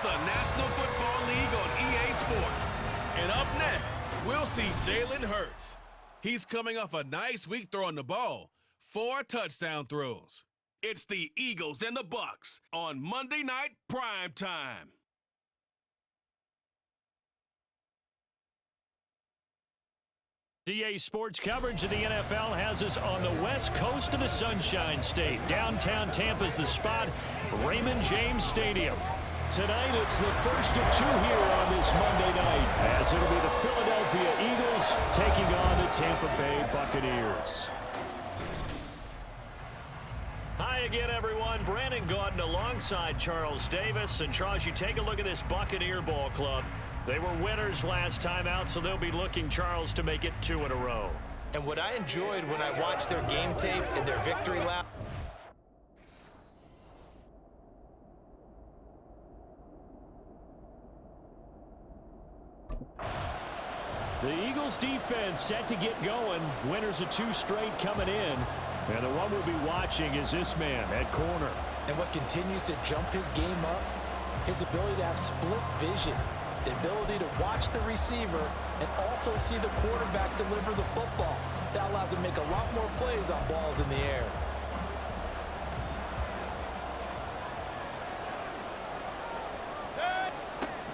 the National Football League on EA Sports. And up next, we'll see Jalen Hurts. He's coming off a nice week throwing the ball. 4 touchdown throws. It's the Eagles and the Bucs on Monday Night Prime Time. EA Sports coverage of the NFL has us on the west coast of the Sunshine State. Downtown Tampa's the spot, Raymond James Stadium. Tonight, it's the first of 2 here on this Monday night, as it'll be the Philadelphia Eagles taking on the Tampa Bay Buccaneers. Hi again, everyone. Brandon Gaudin alongside Charles Davis. And Charles, you take a look at this Buccaneer ball club. They were winners last time out, so they'll be looking, Charles, to make it 2 in a row. And what I enjoyed when I watched their game tape and their victory lap. The Eagles defense set to get going. Winners of 2 straight coming in. And the one we'll be watching is this man at corner. And what continues to jump his game up, his ability to have split vision. The ability to watch the receiver and also see the quarterback deliver the football. That allows him to make a lot more plays on balls in the air.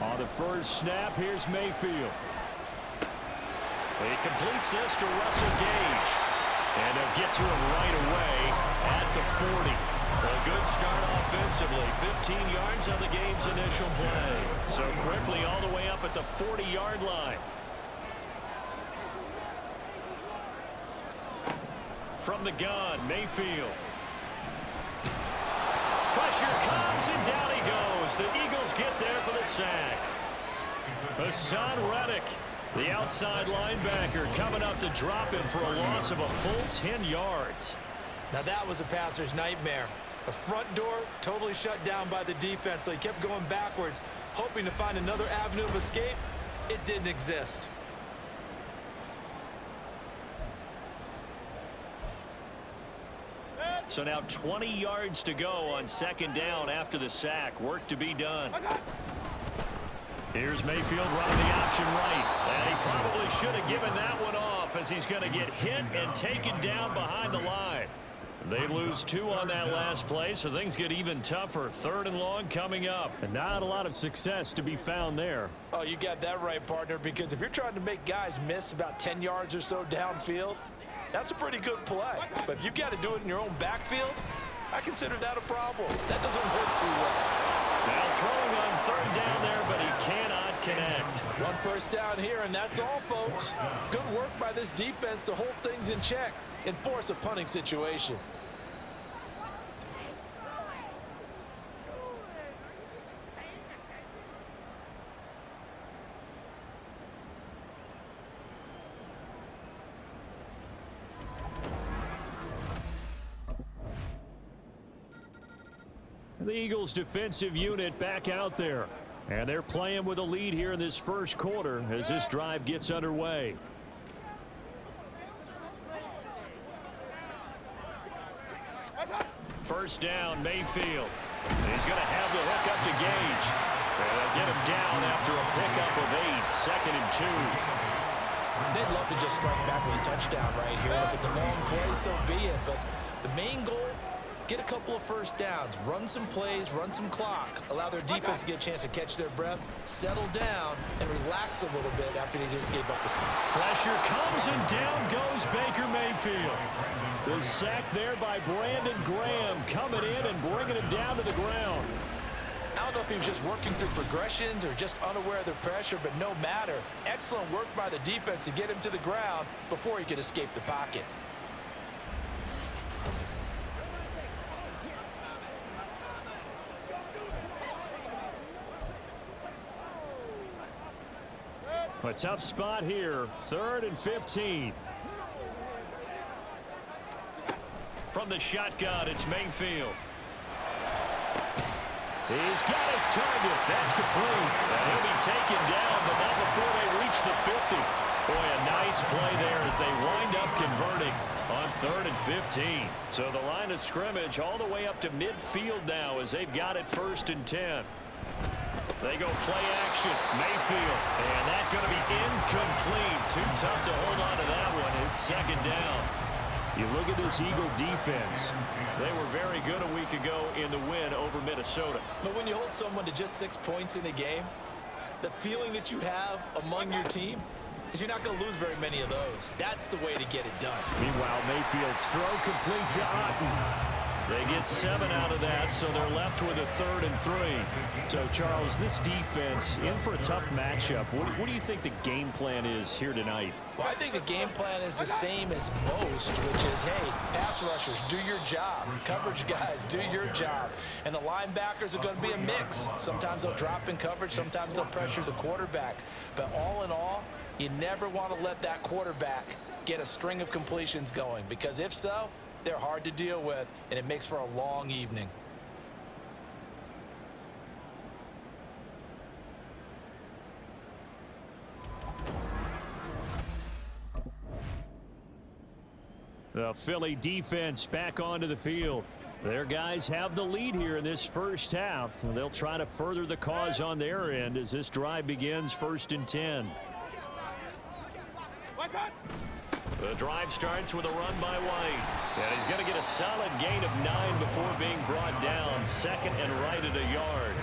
On the first snap, here's Mayfield. He completes this to Russell Gage. And they'll get to him right away at the 40. A good start offensively. 15 yards on the game's initial play. So quickly all the way up at the 40-yard line. From the gun, Mayfield. Pressure comes, and down he goes. The Eagles get there for the sack. Hassan Reddick, the outside linebacker, coming up to drop him for a loss of a full 10 yards. Now that was a passer's nightmare. The front door totally shut down by the defense, so he kept going backwards, hoping to find another avenue of escape. It didn't exist. So now 20 yards to go on second down after the sack. Work to be done. Here's Mayfield running the option right. And he probably should have given that one off, as he's going to get hit and taken down behind the line. They lose 2 on that last play, so things get even tougher. 3rd and long coming up. And not a lot of success to be found there. Oh, you got that right, partner, because if you're trying to make guys miss about 10 yards or so downfield, that's a pretty good play. But if you've got to do it in your own backfield, I consider that a problem. That doesn't work too well. Now throwing on 3rd down there, but he cannot connect. 1 first down here, and that's all, folks. Good work by this defense to hold things in check and force a punting situation. The Eagles defensive unit back out there. And they're playing with a lead here in this first quarter as this drive gets underway. First down, Mayfield. He's going to have the hook up to Gage. And they'll get him down after a pickup of 8. 2nd and 2. They'd love to just strike back with a touchdown right here. If it's a long play, so be it. But the main goal, get a couple of first downs, run some plays, run some clock, allow their defense to get a chance to catch their breath, settle down, and relax a little bit after they just gave up a stop. Pressure comes, and down goes Baker Mayfield. The sack there by Brandon Graham, coming in and bringing him down to the ground. I don't know if he was just working through progressions or just unaware of the pressure, but no matter. Excellent work by the defense to get him to the ground before he could escape the pocket. A tough spot here. 3rd and 15. From the shotgun, it's Mayfield. He's got his target. That's complete. And he'll be taken down, but not before they reach the 50. Boy, a nice play there as they wind up converting on 3rd and 15. So the line of scrimmage all the way up to midfield now as they've got it 1st and 10. They go play action. Mayfield. And that's going to be incomplete. Too tough to hold on to that one. It's second down. You look at this Eagle defense. They were very good a week ago in the win over Minnesota. But when you hold someone to just 6 points in a game, the feeling that you have among your team is you're not going to lose very many of those. That's the way to get it done. Meanwhile, Mayfield's throw complete to Otten. They get 7 out of that, so they're left with a 3rd and 3. So, Charles, this defense in for a tough matchup. What do you think the game plan is here tonight? Well, I think the game plan is the same as most, which is, hey, pass rushers, do your job. Coverage guys, do your job. And the linebackers are going to be a mix. Sometimes they'll drop in coverage. Sometimes they'll pressure the quarterback. But all in all, you never want to let that quarterback get a string of completions going, because if so, they're hard to deal with, and it makes for a long evening. The Philly defense back onto the field. Their guys have the lead here in this first half. They'll try to further the cause on their end as this drive begins 1st and 10. The drive starts with a run by White. And he's going to get a solid gain of 9 before being brought down. 2nd and right at a yard.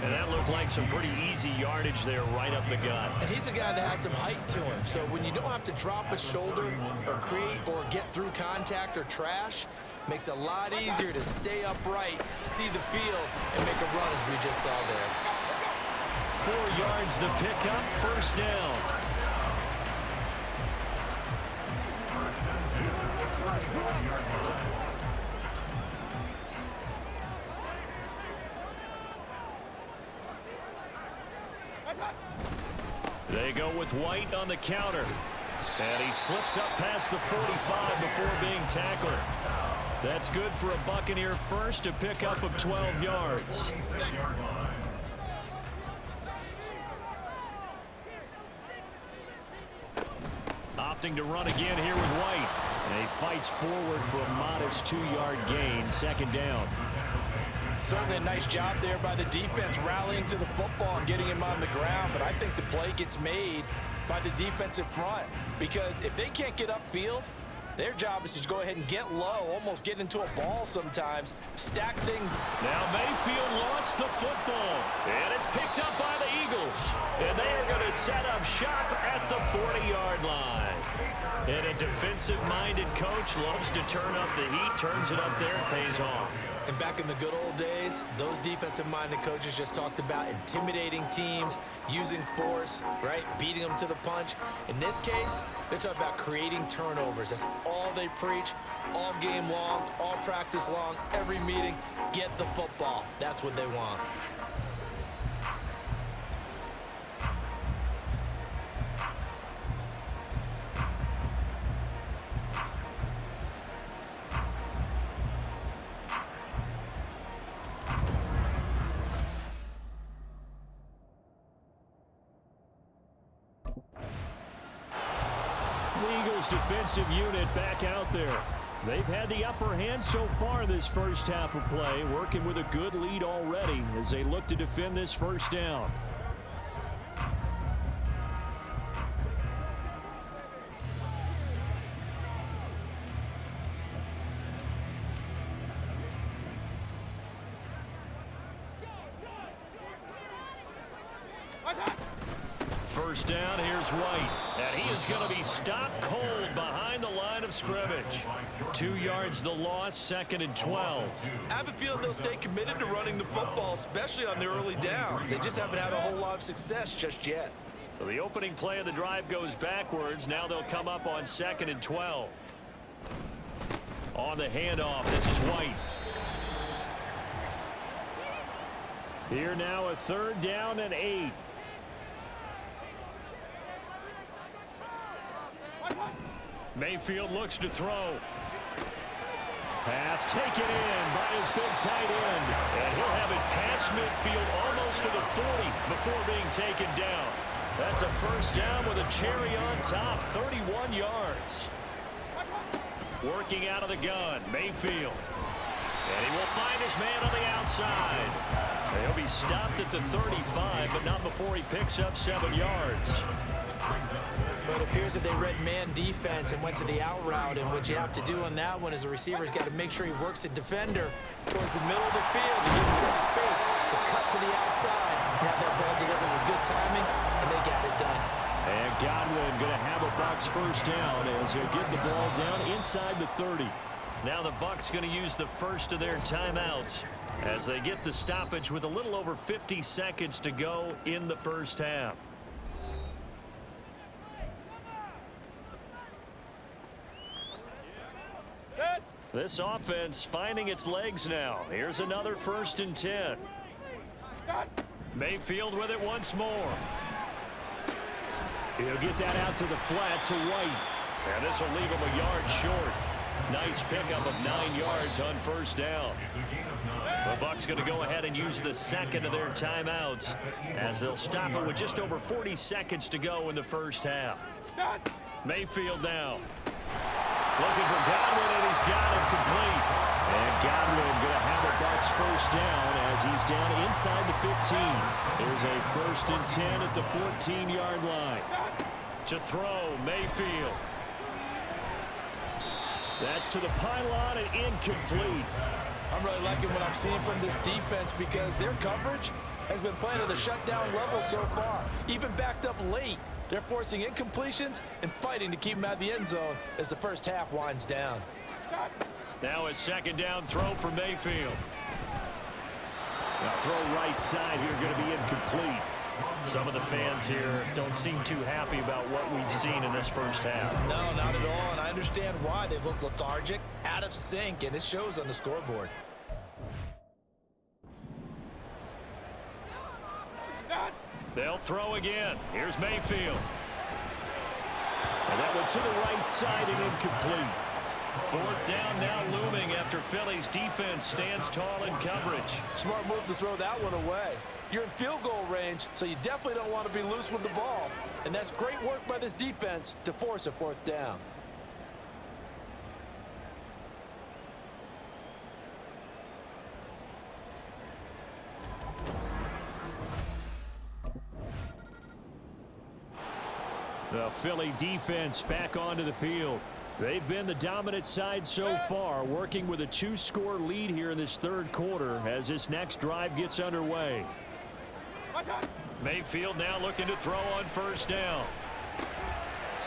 And that looked like some pretty easy yardage there right up the gut. And he's a guy that has some height to him. So when you don't have to drop a shoulder or create or get through contact or trash, makes it a lot easier to stay upright, see the field, and make a run as we just saw there. 4 yards the pickup, 1st down. They go with White on the counter. And he slips up past the 45 before being tackled. That's good for a Buccaneer first, a pickup of 12 yards. Opting to run again here with White. And he fights forward for a modest 2-yard gain, 2nd down. Certainly a nice job there by the defense rallying to the football and getting him on the ground, but I think the play gets made by the defensive front, because if they can't get upfield, their job is to go ahead and get low, almost get into a ball sometimes, stack things. Now Mayfield lost the football, and it's picked up by the Eagles, and they are going to set up shop at the 40-yard line. And a defensive-minded coach loves to turn up the heat, turns it up there, and pays off. And back in the good old days, those defensive-minded coaches just talked about intimidating teams, using force, right, beating them to the punch. In this case, they're talking about creating turnovers. That's all they preach, all game long, all practice long, every meeting. Get the football. That's what they want. Defensive unit back out there. They've had the upper hand so far this first half of play, working with a good lead already as they look to defend this 1st down. First down, here's White. And he is going to be stopped cold behind the line of scrimmage. 2 yards the loss, 2nd and 12. I have a feeling they'll stay committed to running the football, especially on the early downs. They just haven't had a whole lot of success just yet. So the opening play of the drive goes backwards. Now they'll come up on 2nd and 12. On the handoff, this is White. Here now a 3rd down and 8. Mayfield looks to throw. Pass taken in by his big tight end. And he'll have it past midfield almost to the 40 before being taken down. That's a 1st down with a cherry on top, 31 yards. Working out of the gun, Mayfield. And he will find his man on the outside. He'll be stopped at the 35, but not before he picks up 7 yards. But it appears that they read man defense and went to the out route, and what you have to do on that one is the receiver's got to make sure he works the defender towards the middle of the field to give himself space to cut to the outside and have that ball delivered with good timing, and they got it done. And Godwin going to have a Bucs first down as he'll get the ball down inside the 30. Now the Bucs going to use the first of their timeouts as they get the stoppage with a little over 50 seconds to go in the first half. This offense finding its legs now. Here's another 1st and 10. Mayfield with it once more. He'll get that out to the flat to White. And this will leave him a yard short. Nice pickup of 9 yards on first down. The Bucs going to go ahead and use the second of their timeouts as they'll stop it with just over 40 seconds to go in the first half. Mayfield now. Looking for Godwin, and he's got him complete. And Godwin going to have a Bucs first down as he's down inside the 15. There's a 1st and 10 at the 14-yard line. To throw, Mayfield. That's to the pylon and incomplete. I'm really liking what I'm seeing from this defense because their coverage has been playing at a shutdown level so far. Even backed up late, they're forcing incompletions and fighting to keep them out of the end zone as the first half winds down. Now a 2nd down throw for Mayfield. Now throw right side here going to be incomplete. Some of the fans here don't seem too happy about what we've seen in this first half. No, not at all, and I understand why. They've looked lethargic, out of sync, and it shows on the scoreboard. They'll throw again. Here's Mayfield. And that one to the right side and incomplete. 4th down now looming after Philly's defense stands tall in coverage. Smart move to throw that one away. You're in field goal range, so you definitely don't want to be loose with the ball. And that's great work by this defense to force a 4th down. The Philly defense back onto the field. They've been the dominant side so far, working with a 2-score lead here in this 3rd quarter as this next drive gets underway. Mayfield now looking to throw on first down.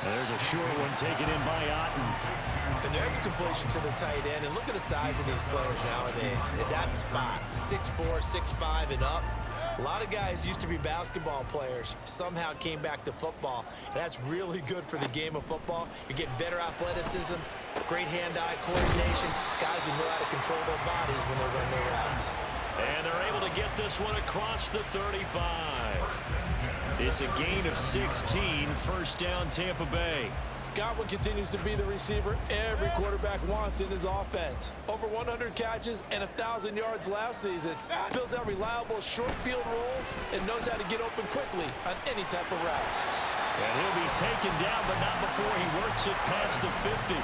There's a short one taken in by Otten. And there's a completion to the tight end. And look at the size of these players nowadays. At that spot, 6'4", 6'5", and up. A lot of guys used to be basketball players, somehow came back to football. And that's really good for the game of football. You're getting better athleticism, great hand-eye coordination, guys who know how to control their bodies when they run their routes. And they're able to get this one across the 35. It's a gain of 16, 1st down Tampa Bay. Godwin continues to be the receiver every quarterback wants in his offense. Over 100 catches and 1,000 yards last season. Fills out reliable short field role and knows how to get open quickly on any type of route. And he'll be taken down, but not before he works it past the 50.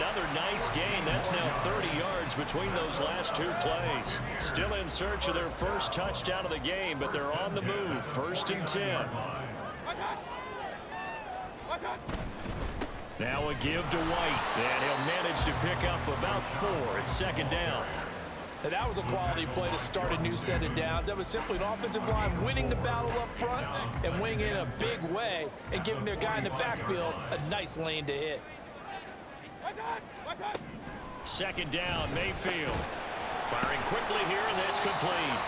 Another nice gain. That's now 30 yards between those last 2 plays. Still in search of their first touchdown of the game, but they're on the move. 1st and 10. Now a give to White, and he'll manage to pick up about 4 at 2nd down. And that was a quality play to start a new set of downs. That was simply an offensive line winning the battle up front and winning in a big way and giving their guy in the backfield a nice lane to hit. 2nd down, Mayfield. Firing quickly here, and that's complete.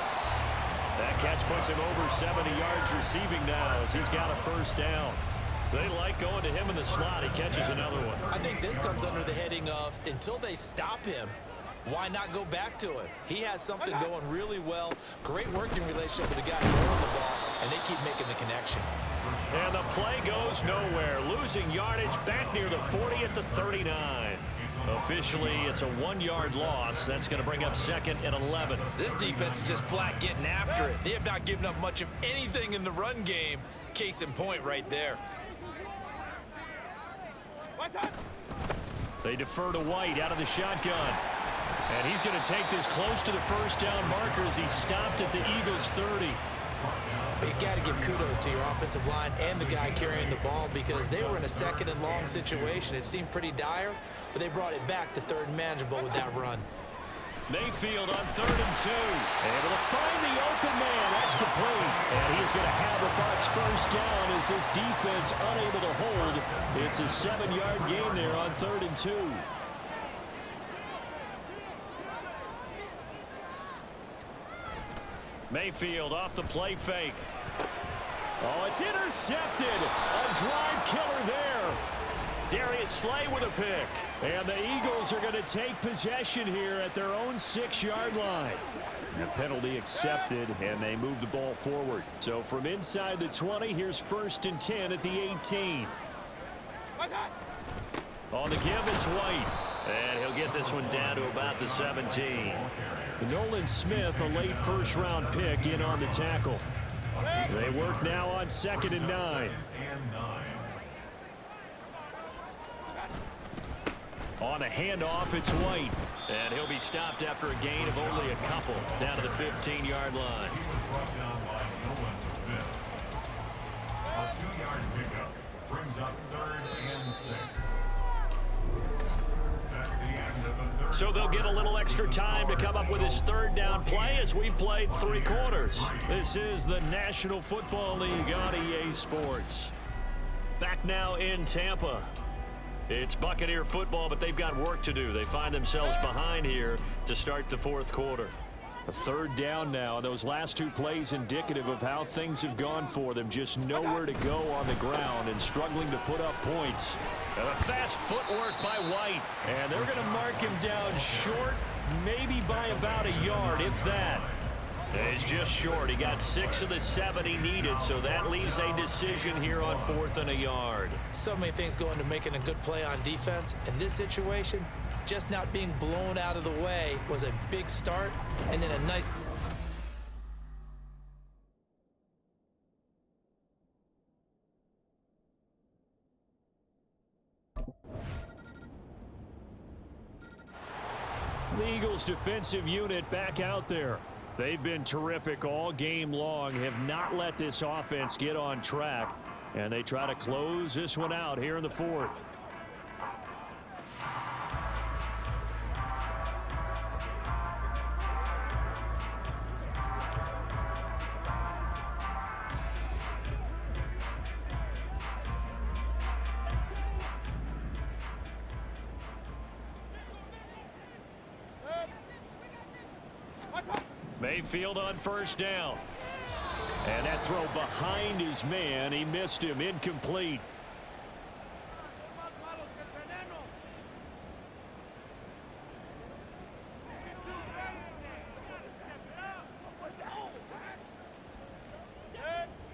That catch puts him over 70 yards receiving now as he's got a 1st down. They like going to him in the slot. He catches another one. I think this comes under the heading of until they stop him, why not go back to it? He has something going really well. Great working relationship with the guy throwing the ball, and they keep making the connection. And the play goes nowhere. Losing yardage back near the 40 at the 39. Officially, it's a 1-yard loss. That's going to bring up 2nd and 11. This defense is just flat getting after it. They have not given up much of anything in the run game. Case in point right there. They defer to White out of the shotgun. And he's going to take this close to the first down marker as he stopped at the Eagles' 30. You got to give kudos to your offensive line and the guy carrying the ball because they were in a second and long situation. It seemed pretty dire, but they brought it back to third and manageable with that run. Mayfield on 3rd and 2. Able to find the open man. That's complete. And he's going to have the Bucs first down as this defense unable to hold. It's a 7-yard gain there on 3rd and 2. Mayfield off the play fake. Oh, it's intercepted. A drive killer there. Darius Slay with a pick. And the Eagles are going to take possession here at their own 6-yard line. The penalty accepted, and they move the ball forward. So from inside the 20, here's 1st and 10 at the 18. On the give, it's White. And he'll get this one down to about the 17. Nolan Smith, a late first-round pick, in on the tackle. They work now on 2nd and 9. On a handoff, it's White. And he'll be stopped after a gain of only a couple, down to the 15-yard line. A 2-yard pickup brings up 3rd and 6. So they'll get a little extra time to come up with his 3rd down play as we played 3 quarters. This is the National Football League on EA Sports. Back now in Tampa. It's Buccaneer football, but they've got work to do. They find themselves behind here to start the 4th quarter. A 3rd down now. Those last 2 plays indicative of how things have gone for them. Just nowhere to go on the ground and struggling to put up points. And a fast footwork by White. And they're going to mark him down short, maybe by about a yard, if that. He's just short. He got 6 of the 7 he needed, so that leaves a decision here on 4th and a yard. So many things go into making a good play on defense. In this situation, just not being blown out of the way was a big start, and then a nice... The Eagles' defensive unit back out there. They've been terrific all game long, have not let this offense get on track, and they try to close this one out here in the 4th. Mayfield on 1st down. And that throw behind his man. He missed him. Incomplete.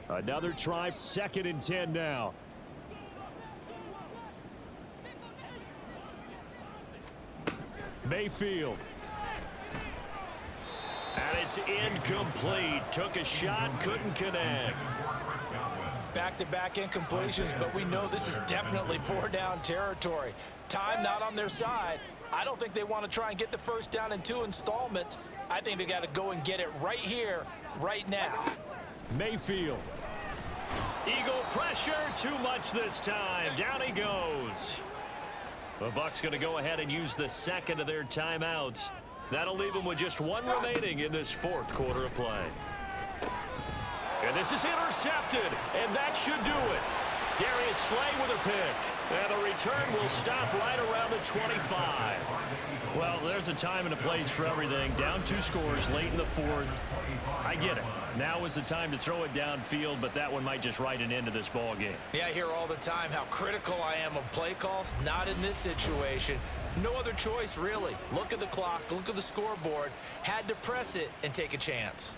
Another try. 2nd and 10 now. Mayfield. And it's incomplete. Took a shot, couldn't connect. Back-to-back incompletions, but we know this is definitely 4-down territory. Time not on their side. I don't think they want to try and get the 1st down in 2 installments. I think they got to go and get it right here, right now. Mayfield. Eagle pressure, too much this time. Down he goes. The Bucs going to go ahead and use the 2nd of their timeouts. That'll leave them with just 1 remaining in this 4th quarter of play. And this is intercepted, and that should do it. Darius Slay with a pick. And the return will stop right around the 25. Well, there's a time and a place for everything. Down 2 scores late in the 4th. I get it. Now is the time to throw it downfield, but that one might just write an end to this ball game. Yeah, I hear all the time how critical I am of play calls. Not in this situation. No other choice, really. Look at the clock, look at the scoreboard. Had to press it and take a chance.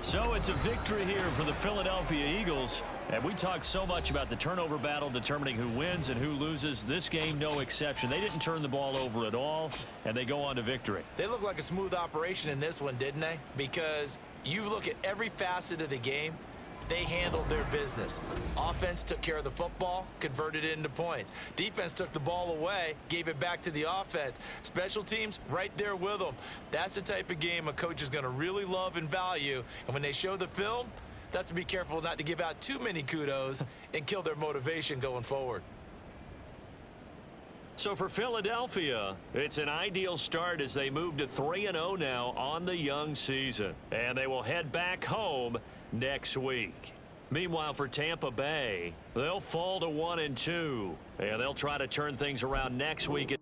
So it's a victory here for the Philadelphia Eagles. And we talked so much about the turnover battle determining who wins and who loses. This game, no exception. They didn't turn the ball over at all, and they go on to victory. They look like a smooth operation in this one, didn't they? Because you look at every facet of the game, they handled their business. Offense took care of the football, converted it into points. Defense took the ball away, gave it back to the offense. Special teams, right there with them. That's the type of game a coach is going to really love and value. And when they show the film, they have to be careful not to give out too many kudos and kill their motivation going forward. So for Philadelphia, it's an ideal start as they move to 3-0 now on the young season. And they will head back home next week. Meanwhile, for Tampa Bay, they'll fall to 1-2. And they'll try to turn things around next week.